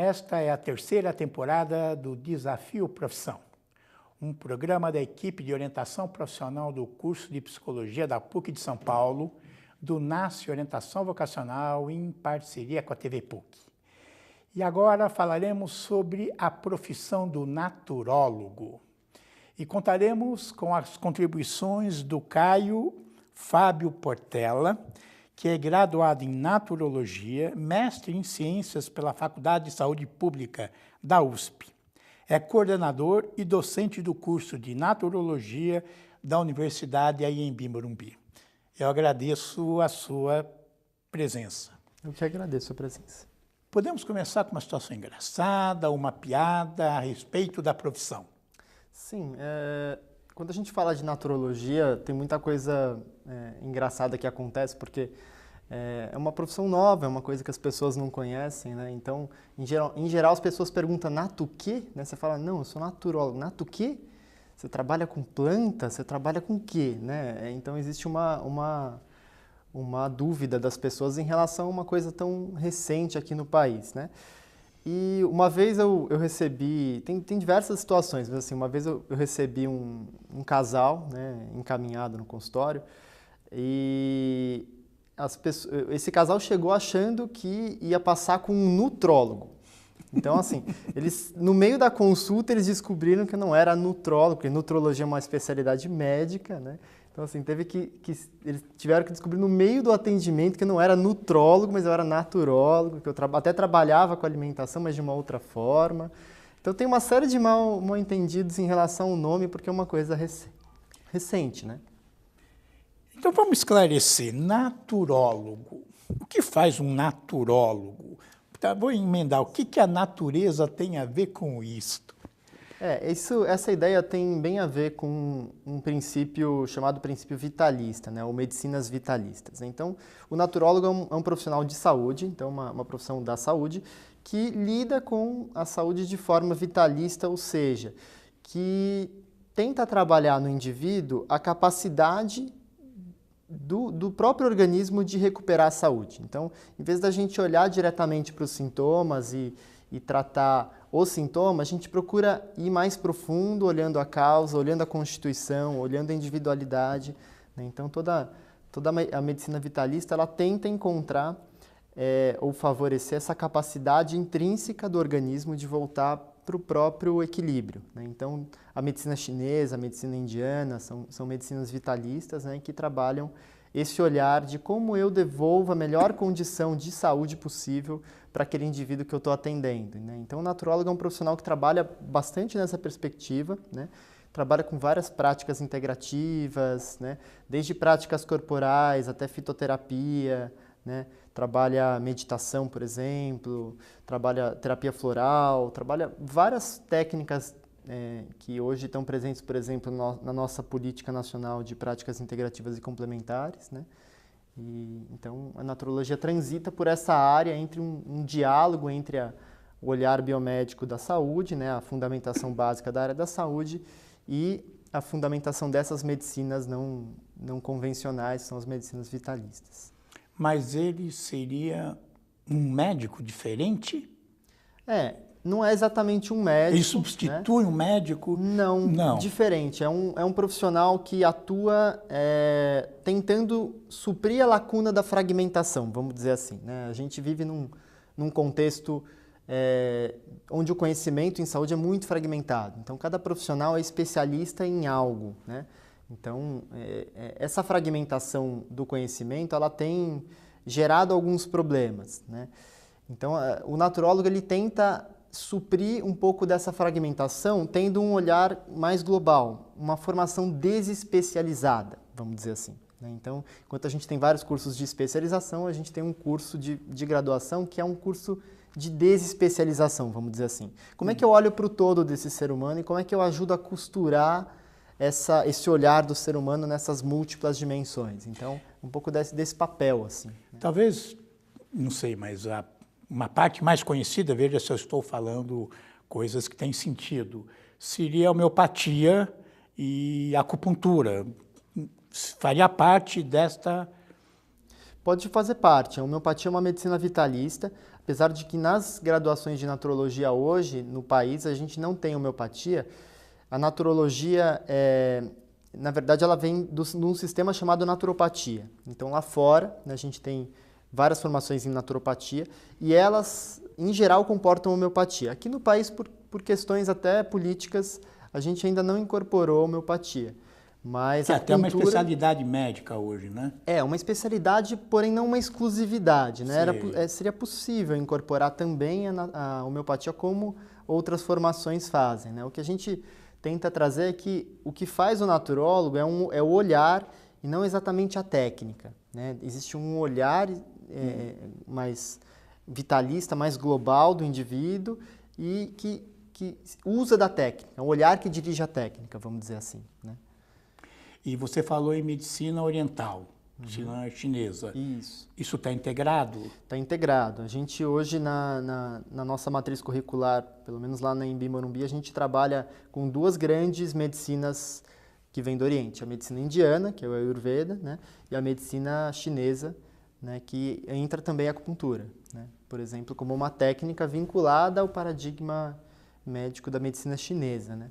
Esta é a terceira temporada do Desafio Profissão, um programa da equipe de orientação profissional do curso de Psicologia da PUC de São Paulo, do NASCE Orientação Vocacional, em parceria com a TV PUC. E agora falaremos sobre a profissão do naturólogo. E contaremos com as contribuições do Caio Fábio Portela, que é graduado em Naturologia, mestre em Ciências pela Faculdade de Saúde Pública da USP. É coordenador e docente do curso de Naturologia da Universidade Anhembi Morumbi. Eu agradeço a sua presença. Eu que agradeço a presença. Podemos começar com uma situação engraçada, uma piada a respeito da profissão. Sim, quando a gente fala de naturologia, tem muita coisa engraçada que acontece, porque é uma profissão nova, é uma coisa que as pessoas não conhecem, né? Então, em geral as pessoas perguntam, nato o quê? Né? Você fala, não, eu sou naturólogo. Nato o quê? Você trabalha com planta? Você trabalha com o quê? Né? Então, existe uma dúvida das pessoas em relação a uma coisa tão recente aqui no país, né? E uma vez eu recebi, tem diversas situações, mas assim, uma vez eu recebi um casal, né, encaminhado no consultório, e esse casal chegou achando que ia passar com um nutrólogo. Então, assim, no meio da consulta, eles descobriram que não era nutrólogo, porque nutrologia é uma especialidade médica, né? Então, assim, eles tiveram que descobrir no meio do atendimento que eu não era nutrólogo, mas eu era naturólogo, que eu até trabalhava com alimentação, mas de uma outra forma. Então, tem uma série de mal-entendidos em relação ao nome, porque é uma coisa recente, né? Então, vamos esclarecer. Naturólogo. O que faz um naturólogo? Vou emendar. O que a natureza tem a ver com isto? Essa ideia tem bem a ver com um princípio chamado princípio vitalista, né, ou medicinas vitalistas. Então, o naturólogo é um profissional de saúde, então uma profissão da saúde, que lida com a saúde de forma vitalista, ou seja, que tenta trabalhar no indivíduo a capacidade do próprio organismo de recuperar a saúde. Então, em vez da gente olhar diretamente para os sintomas e tratar os sintomas, a gente procura ir mais profundo, olhando a causa, olhando a constituição, olhando a individualidade, né? Então, toda a medicina vitalista, ela tenta encontrar ou favorecer essa capacidade intrínseca do organismo de voltar para o próprio equilíbrio, né? Então, a medicina chinesa, a medicina indiana, são medicinas vitalistas, né, que trabalham esse olhar de como eu devolvo a melhor condição de saúde possível para aquele indivíduo que eu estou atendendo, né? Então, o naturólogo é um profissional que trabalha bastante nessa perspectiva, né? Trabalha com várias práticas integrativas, né? Desde práticas corporais até fitoterapia, né? Trabalha meditação, por exemplo, trabalha terapia floral, trabalha várias técnicas que hoje estão presentes, por exemplo, na nossa política nacional de práticas integrativas e complementares, né? Então, a naturologia transita por essa área entre um diálogo entre o olhar biomédico da saúde, né, a fundamentação básica da área da saúde e a fundamentação dessas medicinas não convencionais, são as medicinas vitalistas. Mas ele seria um médico diferente? Não é exatamente um médico. Ele substitui, né, um médico? Não, diferente. É um profissional que atua tentando suprir a lacuna da fragmentação, vamos dizer assim, né? A gente vive num contexto onde o conhecimento em saúde é muito fragmentado. Então, cada profissional é especialista em algo, né? Então, essa fragmentação do conhecimento, ela tem gerado alguns problemas, né? Então, o naturólogo, ele tenta suprir um pouco dessa fragmentação, tendo um olhar mais global, uma formação desespecializada, vamos dizer assim, né? Então, enquanto a gente tem vários cursos de especialização, a gente tem um curso de graduação que é um curso de desespecialização, vamos dizer assim. Como é que eu olho para o todo desse ser humano e como é que eu ajudo a costurar esse olhar do ser humano nessas múltiplas dimensões? Então, um pouco desse papel, assim, né? Talvez, não sei, mas uma parte mais conhecida, veja se eu estou falando coisas que têm sentido, seria a homeopatia e a acupuntura. Faria parte desta Pode fazer parte. A homeopatia é uma medicina vitalista, apesar de que nas graduações de naturologia hoje, no país, a gente não tem homeopatia. A naturologia, na verdade, ela vem de um sistema chamado naturopatia. Então, lá fora, né, a gente tem várias formações em naturopatia e elas, em geral, comportam homeopatia. Aqui no país, por questões até políticas, a gente ainda não incorporou homeopatia. Mas a até uma especialidade médica hoje, né? É, uma especialidade, porém não uma exclusividade, né? Seria possível incorporar também a homeopatia como outras formações fazem, né? O que a gente tenta trazer é que o que faz o naturólogo é o olhar e não exatamente a técnica, né? Existe um olhar mais vitalista, mais global do indivíduo e que usa da técnica, é um olhar que dirige a técnica, vamos dizer assim, né? E você falou em medicina oriental, medicina chinesa. Isso. Isso está integrado? Está integrado. A gente hoje, na nossa matriz curricular, pelo menos lá na Embi Morumbi, a gente trabalha com duas grandes medicinas que vêm do Oriente. A medicina indiana, que é o Ayurveda, né? E a medicina chinesa, né? Que entra também a acupuntura, né? Por exemplo, como uma técnica vinculada ao paradigma médico da medicina chinesa, né?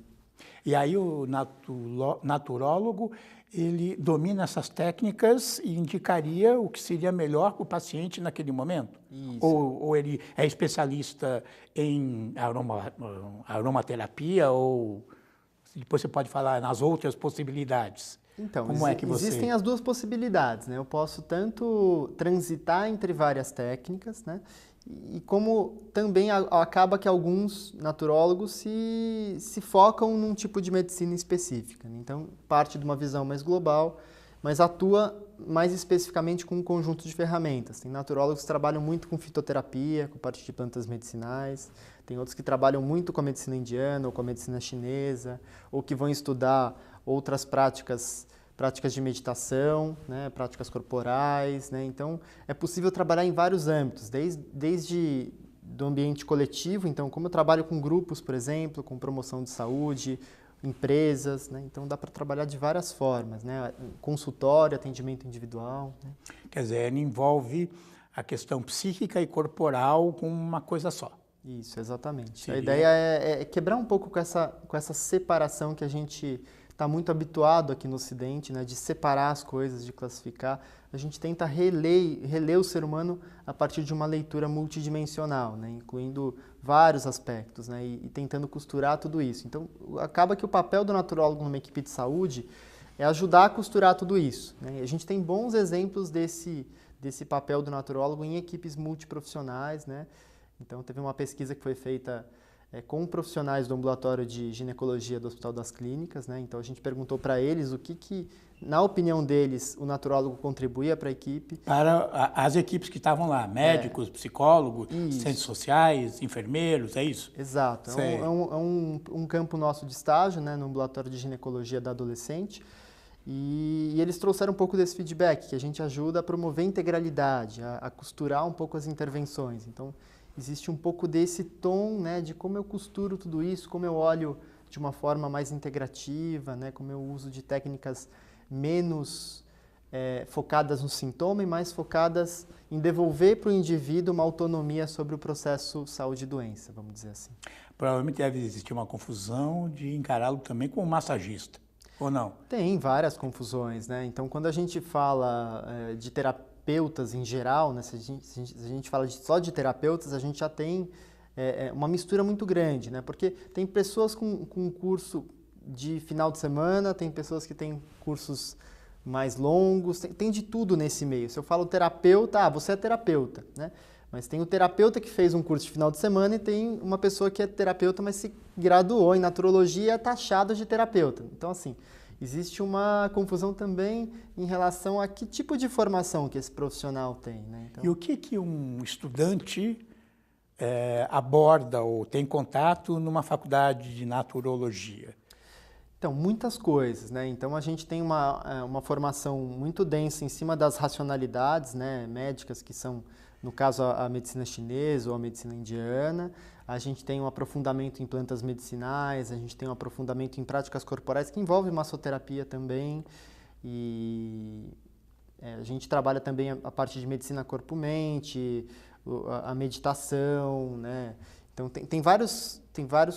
E aí o naturólogo, ele domina essas técnicas e indicaria o que seria melhor para o paciente naquele momento? Isso. Ou ele é especialista em aromaterapia, ou depois você pode falar nas outras possibilidades? Então, como é que você... existem as duas possibilidades, né? Eu posso tanto transitar entre várias técnicas, né? E como também acaba que alguns naturólogos se focam num tipo de medicina específica, né? Então, parte de uma visão mais global, mas atua mais especificamente com um conjunto de ferramentas. Tem naturólogos que trabalham muito com fitoterapia, com parte de plantas medicinais, tem outros que trabalham muito com a medicina indiana ou com a medicina chinesa, ou que vão estudar outras práticas de meditação, né, práticas corporais, né? Então, é possível trabalhar em vários âmbitos, desde do ambiente coletivo, então, como eu trabalho com grupos, por exemplo, com promoção de saúde, empresas, né? Então, dá para trabalhar de várias formas, né? Consultório, atendimento individual, né? Quer dizer, ele envolve a questão psíquica e corporal com uma coisa só. Isso, exatamente. Seria... A ideia é quebrar um pouco com essa separação que a gente está muito habituado aqui no Ocidente, né, de separar as coisas, de classificar. A gente tenta reler o ser humano a partir de uma leitura multidimensional, né, incluindo vários aspectos, né, e tentando costurar tudo isso. Então, acaba que o papel do naturólogo numa equipe de saúde é ajudar a costurar tudo isso, né. A gente tem bons exemplos desse papel do naturólogo em equipes multiprofissionais, né. Então, teve uma pesquisa que foi feita com profissionais do ambulatório de ginecologia do Hospital das Clínicas, né? Então a gente perguntou para eles o que, na opinião deles, o naturólogo contribuía para a equipe. Para as equipes que estavam lá, médicos, psicólogos, ciências sociais, enfermeiros, é isso? Exato. É um campo nosso de estágio, né, no ambulatório de ginecologia da adolescente. E eles trouxeram um pouco desse feedback, que a gente ajuda a promover a integralidade, a costurar um pouco as intervenções. Então, existe um pouco desse tom, né, de como eu costuro tudo isso, como eu olho de uma forma mais integrativa, né, como eu uso de técnicas menos focadas no sintoma e mais focadas em devolver para o indivíduo uma autonomia sobre o processo saúde e doença, vamos dizer assim. Provavelmente deve existir uma confusão de encará-lo também como massagista, ou não? Tem várias confusões, né? Então, quando a gente fala de terapeutas em geral, né? Se a gente fala só de terapeutas, a gente já tem uma mistura muito grande, né? Porque tem pessoas com curso de final de semana, tem pessoas que têm cursos mais longos, tem de tudo nesse meio. Se eu falo terapeuta, você é terapeuta, né? Mas tem o terapeuta que fez um curso de final de semana e tem uma pessoa que é terapeuta, mas se graduou em naturologia e é taxado de terapeuta. Então, assim, existe uma confusão também em relação a que tipo de formação que esse profissional tem, né? Então... E o que um estudante aborda ou tem contato numa faculdade de naturologia? Então, muitas coisas, né? Então, a gente tem uma formação muito densa em cima das racionalidades, né, médicas, que são, no caso, a medicina chinesa ou a medicina indiana. A gente tem um aprofundamento em plantas medicinais, a gente tem um aprofundamento em práticas corporais, que envolve massoterapia também. E A gente trabalha também a parte de medicina corpo-mente, a meditação, né? Então, tem vários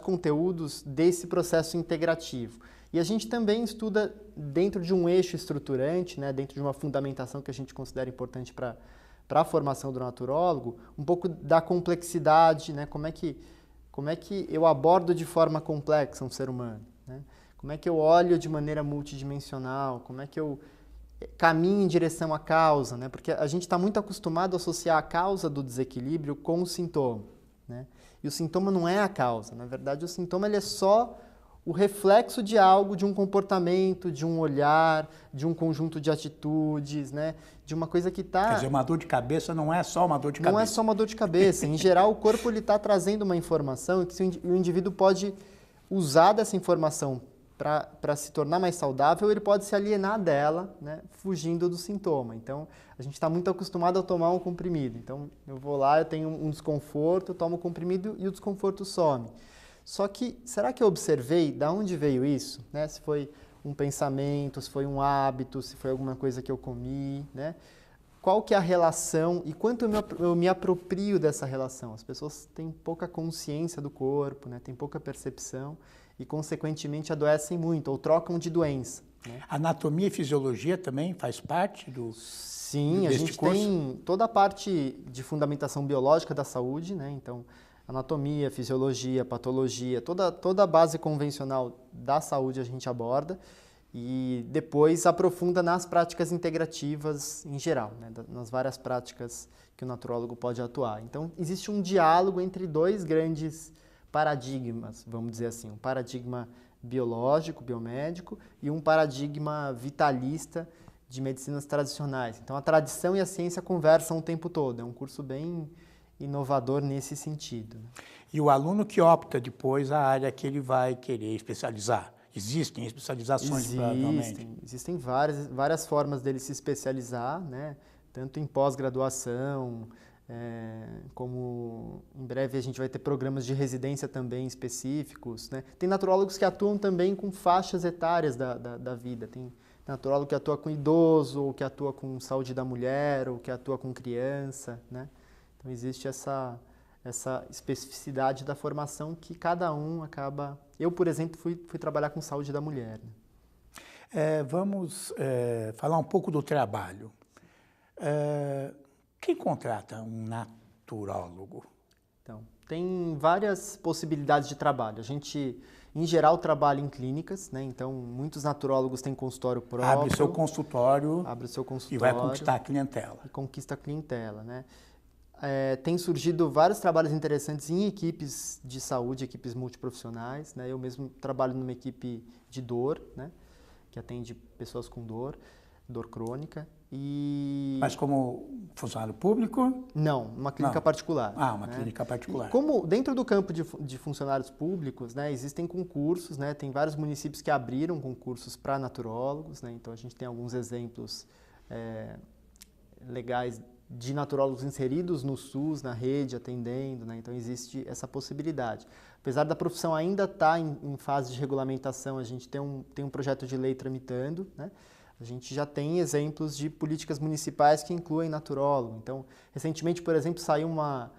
conteúdos desse processo integrativo. E a gente também estuda dentro de um eixo estruturante, né? Dentro de uma fundamentação que a gente considera importante para a formação do naturólogo, um pouco da complexidade, né? Como é que eu abordo de forma complexa um ser humano, né? Como é que eu olho de maneira multidimensional, como é que eu caminho em direção à causa, né? Porque a gente está muito acostumado a associar a causa do desequilíbrio com o sintoma, né? E o sintoma não é a causa. Na verdade, o sintoma ele é só o reflexo de algo, de um comportamento, de um olhar, de um conjunto de atitudes, né? De uma coisa que está... Quer dizer, uma dor de cabeça não é só uma dor de cabeça. Não é só uma dor de cabeça. Em geral, o corpo está trazendo uma informação que o indivíduo pode usar dessa informação para se tornar mais saudável, ele pode se alienar dela, né, fugindo do sintoma. Então, a gente está muito acostumado a tomar um comprimido. Então, eu vou lá, eu tenho um desconforto, eu tomo o comprimido e o desconforto some. Só que, será que eu observei de onde veio isso? Né? Se foi um pensamento, se foi um hábito, se foi alguma coisa que eu comi, né? Qual que é a relação e quanto eu me aproprio dessa relação? As pessoas têm pouca consciência do corpo, né? Têm pouca percepção e, consequentemente, adoecem muito ou trocam de doença, né? Anatomia e fisiologia também faz parte do Sim, a gente curso? tem toda a parte de fundamentação biológica da saúde, né? Então, anatomia, fisiologia, patologia, toda a base convencional da saúde a gente aborda e depois aprofunda nas práticas integrativas em geral, né? Nas várias práticas que o naturólogo pode atuar. Então, existe um diálogo entre dois grandes paradigmas, vamos dizer assim, um paradigma biológico, biomédico e um paradigma vitalista de medicinas tradicionais. Então, a tradição e a ciência conversam o tempo todo, é um curso bem inovador nesse sentido. E o aluno que opta depois a área que ele vai querer especializar? Existem especializações, provavelmente? Existem várias formas dele se especializar, né? Tanto em pós-graduação, como em breve a gente vai ter programas de residência também específicos, né? Tem naturólogos que atuam também com faixas etárias da vida. Tem naturólogo que atua com idoso, ou que atua com saúde da mulher, ou que atua com criança, né? Então existe essa especificidade da formação que cada um acaba... Eu, por exemplo, fui trabalhar com saúde da mulher, né? Vamos falar um pouco do trabalho. Quem contrata um naturólogo? Então, tem várias possibilidades de trabalho. A gente, em geral, trabalha em clínicas, né? Então, muitos naturólogos têm consultório próprio. Abre o seu consultório e vai conquistar a clientela. E conquista a clientela, né? Tem surgido vários trabalhos interessantes em equipes de saúde, equipes multiprofissionais, né? Eu mesmo trabalho numa equipe de dor, né? Que atende pessoas com dor crônica. Mas como funcionário público? Não, uma clínica particular. Uma clínica particular. E como dentro do campo de funcionários públicos, né, existem concursos, né? Tem vários municípios que abriram concursos para naturólogos, né? Então a gente tem alguns exemplos legais de naturólogos inseridos no SUS, na rede, atendendo, né? Então existe essa possibilidade. Apesar da profissão ainda estar em fase de regulamentação, a gente tem um projeto de lei tramitando, né? A gente já tem exemplos de políticas municipais que incluem naturólogo. Então, recentemente, por exemplo, saiu uma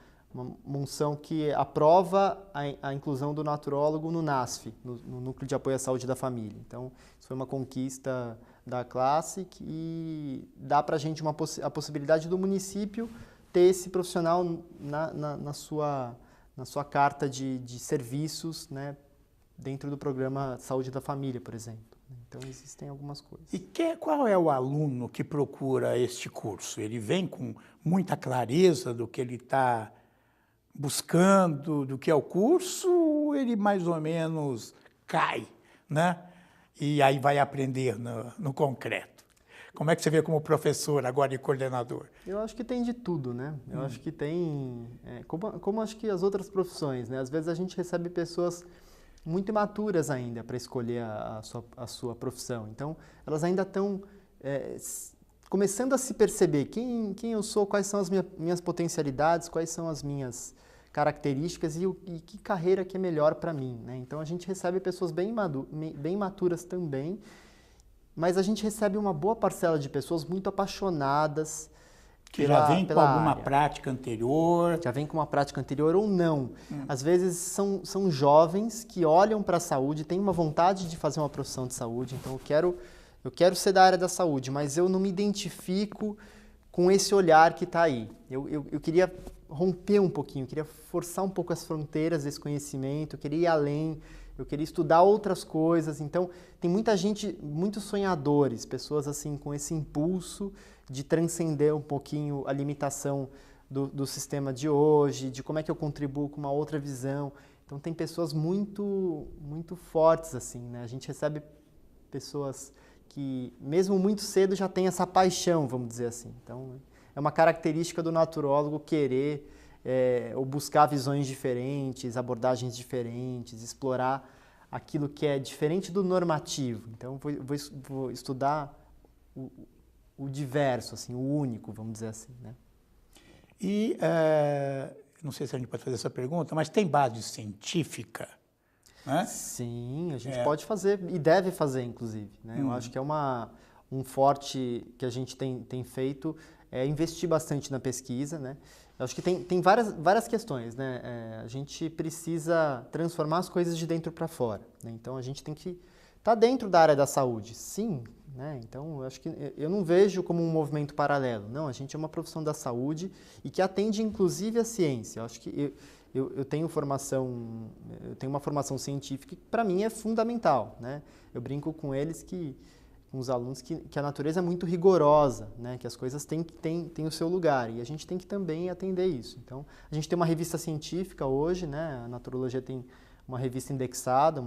moção que aprova a inclusão do naturólogo no NASF, no Núcleo de Apoio à Saúde da Família. Então, isso foi uma conquista da classe e dá para a gente a possibilidade do município ter esse profissional na sua carta de serviços, né, dentro do programa Saúde da Família, por exemplo. Então, existem algumas coisas. E qual é o aluno que procura este curso? Ele vem com muita clareza do que ele está buscando, do que é o curso, ou ele mais ou menos cai, né? E aí vai aprender no concreto? Como é que você vê como professor, agora e coordenador? Eu acho que tem de tudo, né? Eu acho que tem... como acho que as outras profissões, né? Às vezes a gente recebe pessoas muito imaturas ainda para escolher a sua profissão. Então, elas ainda estão começando a se perceber quem eu sou, quais são as minhas potencialidades, quais são as minhas características e que carreira que é melhor para mim, né? Então, a gente recebe pessoas bem maturas também mas a gente recebe uma boa parcela de pessoas muito apaixonadas que já vem com alguma área. prática anterior. Já vem com uma prática anterior ou não. Às vezes são jovens que olham para a saúde, têm uma vontade de fazer uma profissão de saúde, então eu quero ser da área da saúde, mas eu não me identifico com esse olhar que está aí. Eu queria romper um pouquinho, eu queria forçar um pouco as fronteiras desse conhecimento, eu queria ir além, eu queria estudar outras coisas. Então, tem muita gente, muitos sonhadores, pessoas assim com esse impulso de transcender um pouquinho a limitação do sistema de hoje, de como é que eu contribuo com uma outra visão. Então, tem pessoas muito fortes assim, né? A gente recebe pessoas que, mesmo muito cedo, já têm essa paixão, vamos dizer assim. Então, é uma característica do naturólogo querer ou buscar visões diferentes, abordagens diferentes, explorar aquilo que é diferente do normativo. Então, vou estudar o diverso, assim, o único, vamos dizer assim, né? E, não sei se a gente pode fazer essa pergunta, mas tem base científica? Né? Sim, a gente pode fazer e deve fazer, inclusive. Né? Eu acho que é um forte que a gente tem feito é investir bastante na pesquisa. Né? Eu acho que tem várias questões. Né? A gente precisa transformar as coisas de dentro para fora. Né? Então, a gente tem que estar dentro da área da saúde, sim. Né? Então, eu acho que eu não vejo como um movimento paralelo. Não, a gente é uma profissão da saúde e que atende, inclusive, a ciência. Eu acho que eu tenho uma formação científica que para mim é fundamental, né? Eu brinco com eles com os alunos que a natureza é muito rigorosa, né? Que as coisas têm o seu lugar e a gente tem que também atender isso. Então, a gente tem uma revista científica hoje, né? A Naturologia tem uma revista indexada,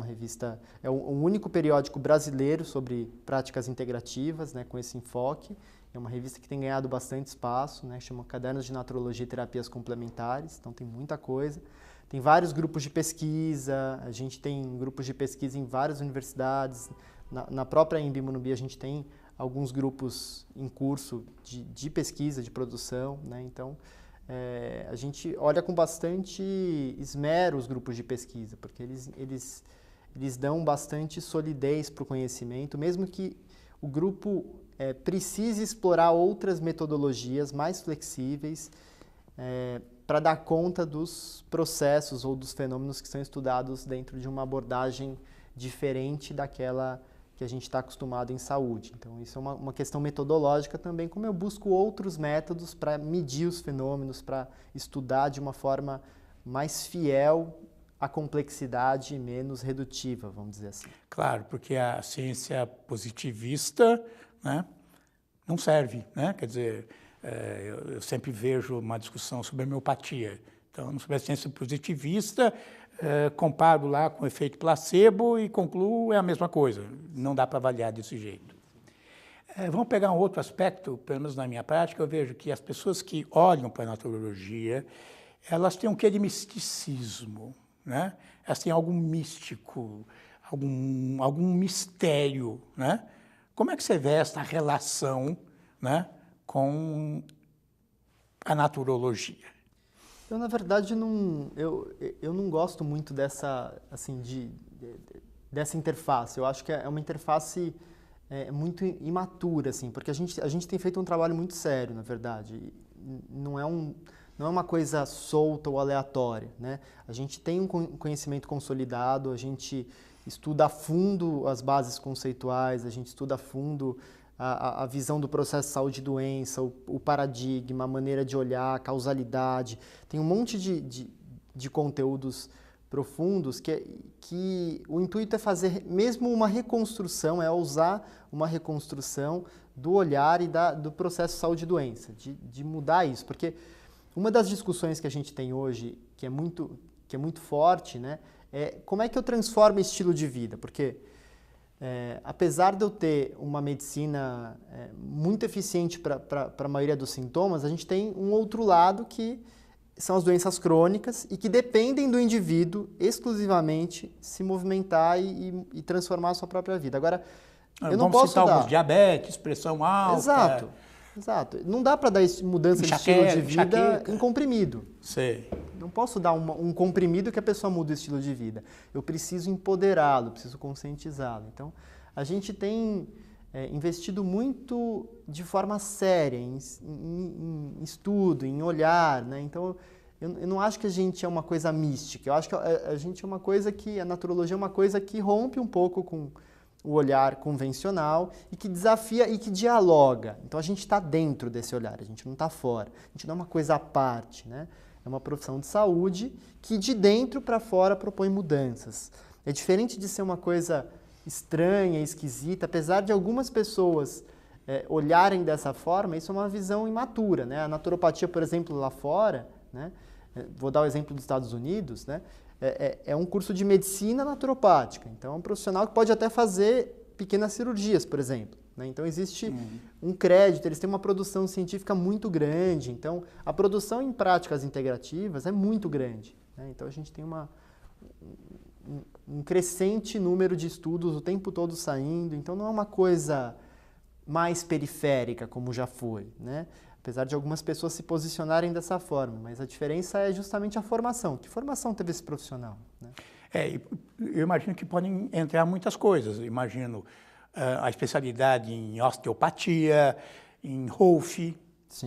é o único periódico brasileiro sobre práticas integrativas, né? Com esse enfoque. É uma revista que tem ganhado bastante espaço, né? Chama Cadernos de Naturologia e Terapias Complementares, então tem muita coisa. Tem vários grupos de pesquisa, a gente tem grupos de pesquisa em várias universidades. Na própria Embi-Morumbi a gente tem alguns grupos em curso de pesquisa, de produção, né? Então, a gente olha com bastante esmero os grupos de pesquisa, porque eles dão bastante solidez para o conhecimento, mesmo que o grupo precise explorar outras metodologias mais flexíveis para dar conta dos processos ou dos fenômenos que são estudados dentro de uma abordagem diferente daquela que a gente está acostumado em saúde. Então, isso é uma questão metodológica também, como eu busco outros métodos para medir os fenômenos, para estudar de uma forma mais fiel à complexidade e menos redutiva, vamos dizer assim. Claro, porque a ciência positivista, né, não serve, né? Quer dizer, eu sempre vejo uma discussão sobre homeopatia. Então, sobre a ciência positivista, comparo lá com o efeito placebo e concluo é a mesma coisa. Não dá para avaliar desse jeito. Vamos pegar um outro aspecto, pelo menos na minha prática, eu vejo que as pessoas que olham para a naturologia, elas têm um quê de misticismo, né? Elas têm algo místico, algum mistério, né? Como é que você vê essa relação, né, com a naturologia? Eu, na verdade, eu não gosto muito dessa interface. Eu acho que é uma interface muito imatura, assim, porque a gente tem feito um trabalho muito sério, na verdade. Não é uma coisa solta ou aleatória, né? A gente tem um conhecimento consolidado, a gente estuda a fundo as bases conceituais, a gente estuda a fundo a visão do processo de saúde e doença, o paradigma, a maneira de olhar, a causalidade. Tem um monte de conteúdos profundos que o intuito é fazer mesmo uma reconstrução, é usar uma reconstrução do olhar e do processo de saúde e doença, de mudar isso. Porque uma das discussões que a gente tem hoje, que é muito forte, né, é como é que eu transformo estilo de vida, porque apesar de eu ter uma medicina muito eficiente para a maioria dos sintomas, a gente tem um outro lado que são as doenças crônicas e que dependem do indivíduo exclusivamente se movimentar e transformar a sua própria vida. Agora, eu não posso citar alguns: diabetes, pressão alta. Exato. Não dá para dar mudança de estilo de vida em comprimido. Sei. Não posso dar um comprimido que a pessoa muda o estilo de vida. Eu preciso empoderá-lo, preciso conscientizá-lo. Então, a gente tem investido muito de forma séria em estudo, em olhar, né? Então, eu não acho que a gente é uma coisa mística, eu acho que a gente é uma coisa que, a naturologia é uma coisa que rompe um pouco com o olhar convencional e que desafia e que dialoga. Então, a gente está dentro desse olhar, a gente não está fora, a gente não é uma coisa à parte, né? É uma profissão de saúde que de dentro para fora propõe mudanças. É diferente de ser uma coisa estranha, esquisita, apesar de algumas pessoas olharem dessa forma, isso é uma visão imatura, né? A naturopatia, por exemplo, lá fora, né? Vou dar o exemplo dos Estados Unidos, né? É um curso de medicina naturopática, então é um profissional que pode até fazer pequenas cirurgias, por exemplo, né? Então existe um crédito, eles têm uma produção científica muito grande, então a produção em práticas integrativas é muito grande, né? Então a gente tem um crescente número de estudos o tempo todo saindo, então não é uma coisa mais periférica como já foi, né? Apesar de algumas pessoas se posicionarem dessa forma, mas a diferença é justamente a formação. Que formação teve esse profissional, né? Eu imagino que podem entrar muitas coisas. Eu imagino a especialidade em osteopatia, em Rolf,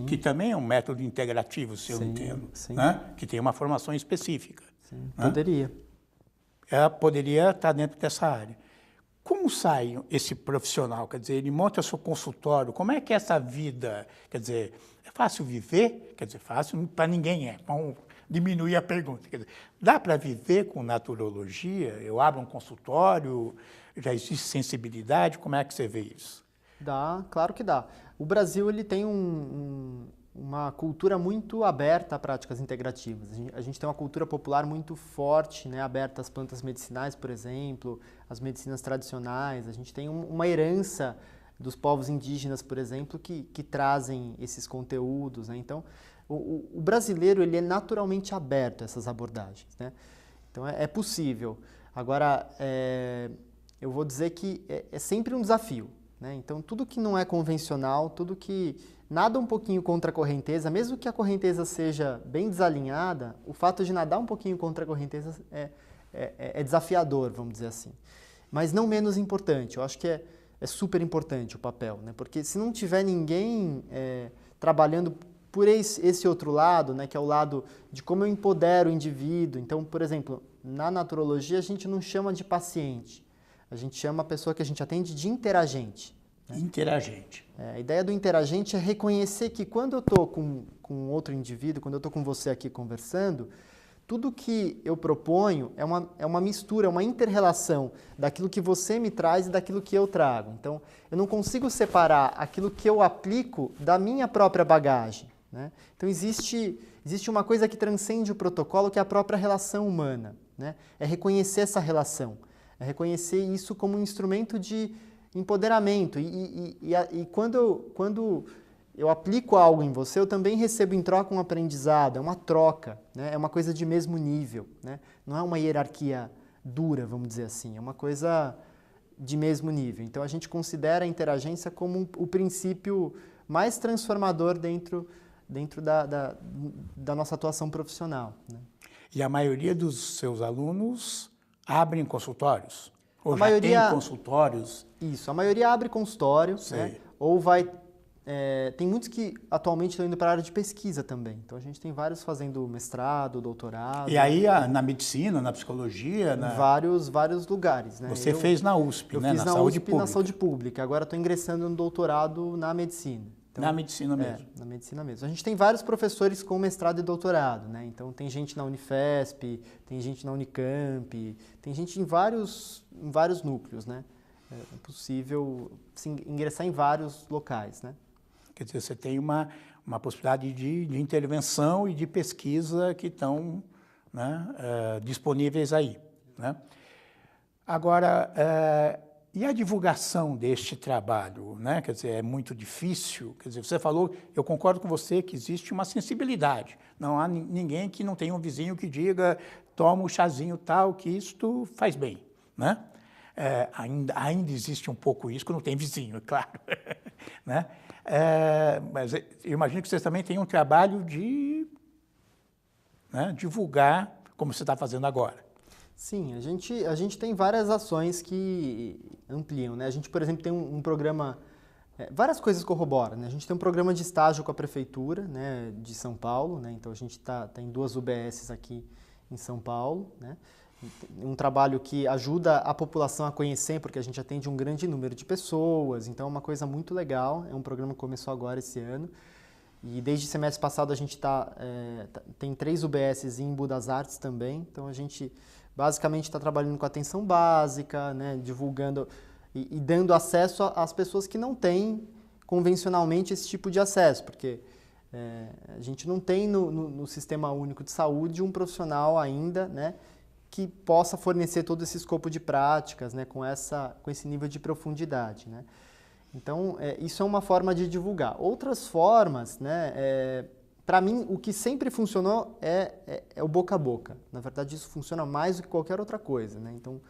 que também é um método integrativo, se eu entendo, né? Que tem uma formação específica. Sim, né? poderia. Ela poderia estar dentro dessa área. Como sai esse profissional? Quer dizer, ele monta seu consultório, como é que é essa vida? Quer dizer, é fácil viver? Quer dizer, fácil para ninguém é. Vamos diminuir a pergunta. Quer dizer, dá para viver com naturologia? Eu abro um consultório, já existe sensibilidade? Como é que você vê isso? Dá, claro que dá. O Brasil ele tem uma cultura muito aberta a práticas integrativas. A gente tem uma cultura popular muito forte, né, aberta às plantas medicinais, por exemplo, às medicinas tradicionais. A gente tem uma herança dos povos indígenas, por exemplo, que trazem esses conteúdos, né? Então, o brasileiro ele é naturalmente aberto a essas abordagens, né? Então, é possível. Agora, eu vou dizer que é sempre um desafio, né? Então, tudo que não é convencional, tudo que nada um pouquinho contra a correnteza, mesmo que a correnteza seja bem desalinhada, o fato de nadar um pouquinho contra a correnteza é desafiador, vamos dizer assim. Mas não menos importante, eu acho que é super importante o papel, né? Porque se não tiver ninguém trabalhando por esse outro lado, né, que é o lado de como eu empodero o indivíduo. Então, por exemplo, na naturologia a gente não chama de paciente, a gente chama a pessoa que a gente atende de interagente. Né? Interagente. A ideia do interagente é reconhecer que quando eu estou com outro indivíduo, quando eu estou com você aqui conversando, tudo que eu proponho é uma mistura, é uma inter-relação daquilo que você me traz e daquilo que eu trago. Então, eu não consigo separar aquilo que eu aplico da minha própria bagagem. Né? Então, existe uma coisa que transcende o protocolo, que é a própria relação humana. Né? É reconhecer essa relação, é reconhecer isso como um instrumento de empoderamento. E quando eu aplico algo em você, eu também recebo em troca um aprendizado, é uma troca, né? É uma coisa de mesmo nível, né? Não é uma hierarquia dura, vamos dizer assim, é uma coisa de mesmo nível. Então a gente considera a interagência como o princípio mais transformador dentro da nossa atuação profissional. Né? E a maioria dos seus alunos abrem consultórios? Ou a já maioria, tem consultórios? Isso, a maioria abre consultório, né? Ou vai... tem muitos que atualmente estão indo para a área de pesquisa também. Então a gente tem vários fazendo mestrado, doutorado. E aí na medicina, na psicologia? Em vários lugares. Né? Você fez na USP, né? Eu fiz na saúde USP, na saúde pública. Agora estou ingressando no doutorado na medicina. Então, na medicina mesmo? Na medicina mesmo. A gente tem vários professores com mestrado e doutorado. Né? Então tem gente na Unifesp, tem gente na Unicamp, tem gente em vários núcleos. Né? É possível ingressar em vários locais. Né? Quer dizer, você tem uma possibilidade de intervenção e de pesquisa que estão, né, disponíveis aí. Né? Agora, e a divulgação deste trabalho? Né? Quer dizer, é muito difícil. Quer dizer, você falou, eu concordo com você que existe uma sensibilidade. Não há ninguém que não tenha um vizinho que diga, toma um chazinho tal, que isto faz bem. Né? Ainda existe um pouco isso, que não tem vizinho, é claro. Né? Mas eu imagino que vocês também têm um trabalho de divulgar, como você está fazendo agora. Sim, a gente tem várias ações que ampliam, né? A gente, por exemplo, tem um programa, várias coisas corroboram, né? A gente tem um programa de estágio com a Prefeitura, né, de São Paulo, né? Então a gente tem 2 UBSs aqui em São Paulo, né? Um trabalho que ajuda a população a conhecer, porque a gente atende um grande número de pessoas, então é uma coisa muito legal, é um programa que começou agora esse ano. E desde o semestre passado a gente tem 3 UBSs em Embu das Artes também, então a gente basicamente está trabalhando com atenção básica, né, divulgando e dando acesso às pessoas que não têm convencionalmente esse tipo de acesso, porque a gente não tem no Sistema Único de Saúde um profissional ainda, né, que possa fornecer todo esse escopo de práticas, né, com esse nível de profundidade, né. Então, isso é uma forma de divulgar. Outras formas, né, para mim, o que sempre funcionou é o boca a boca. Na verdade, isso funciona mais do que qualquer outra coisa, né? Então,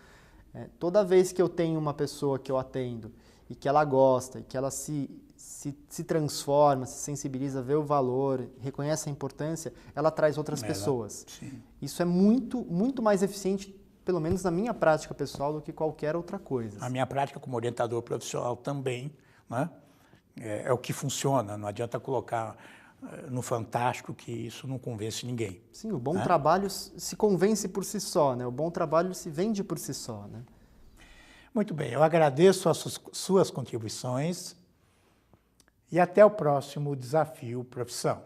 toda vez que eu tenho uma pessoa que eu atendo e que ela gosta, e que ela se transforma, se sensibiliza, vê o valor, reconhece a importância, ela traz outras pessoas. Sim. Isso é muito, muito mais eficiente, pelo menos na minha prática pessoal, do que qualquer outra coisa. A minha prática como orientador profissional também, né, é o que funciona, não adianta colocar no fantástico que isso não convence ninguém. Sim, o bom trabalho se convence por si só, né? O bom trabalho se vende por si só, né? Muito bem, eu agradeço as suas contribuições e até o próximo Desafio Profissão.